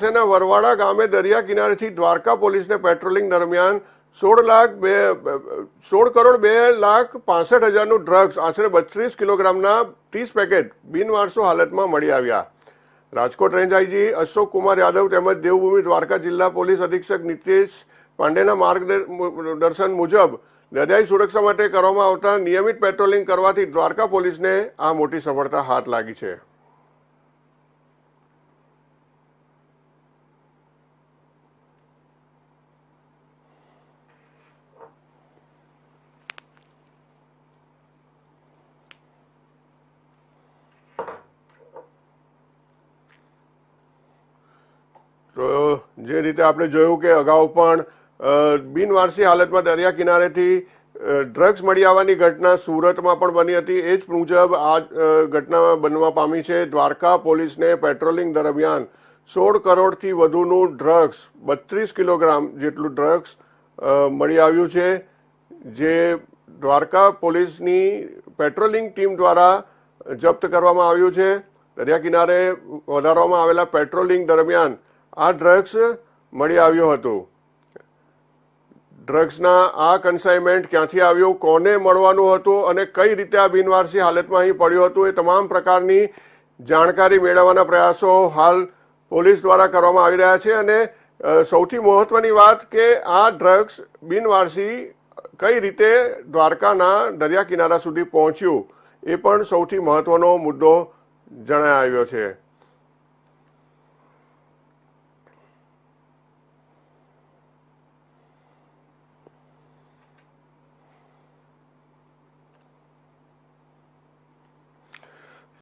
વરવાડા ગામે દરિયા કિનારેથી દ્વારકા પોલીસને પેટ્રોલિંગ દરમિયાન 16,02,65,000નું ડ્રગ્સ આશરે 32 કિલોગ્રામના 30 પેકેટ બિનવારસુ હાલતમાં મળી આવ્યા। રાજકોટ રેન્જ આઈજી અશોક કુમાર યાદવ તેમજ દેવભૂમિ દ્વારકા જિલ્લા પોલીસ અધિક્ષક નીતેશ પાંડેના માર્ગદર્શન મુજબ દરિયાઈ સુરક્ષા માટે કરવામાં આવતા નિયમિત પેટ્રોલિંગ કરવાથી દ્વારકા પોલીસને આ મોટી સફળતા હાથ લાગી છે। તો જે રીતે આપણે જોયું કે અગાઉ પણ બિનવારસી હાલતમાં દરિયા કિનારેથી ડ્રગ્સ મળી આવવાની ઘટના સુરતમાં પણ બની હતી। એ જ મુજબ આ ઘટના બનવા પામી છે। દ્વારકા પોલીસને પેટ્રોલિંગ દરમિયાન 16 કરોડથી વધુનું ડ્રગ્સ 32 કિલોગ્રામ જેટલું ડ્રગ્સ મળી આવ્યું છે, જે દ્વારકા પોલીસની પેટ્રોલિંગ ટીમ દ્વારા જપ્ત કરવામાં આવ્યું છે। દરિયા કિનારે વધારવામાં આવેલા પેટ્રોલિંગ દરમિયાન આ ડ્રગ્સ મળી આવ્યું હતું। ડ્રગ્સના આ કન્સાઇનમેન્ટ ક્યાંથી આવ્યું, કોને મળવાનું હતું અને કઈ રીતે આ બિનવારસી હાલતમાં અહીં પડ્યું હતું, એ તમામ પ્રકારની જાણકારી મેળવવાના પ્રયાસો હાલ પોલીસ દ્વારા કરવામાં આવી રહ્યા છે। અને સૌથી મહત્વની વાત કે આ ડ્રગ્સ બિનવારસી કઈ રીતે દ્વારકાના દરિયા કિનારા સુધી પહોંચ્યું, એ પણ સૌથી મહત્વનો મુદ્દો જણાઈ આવ્યો છે।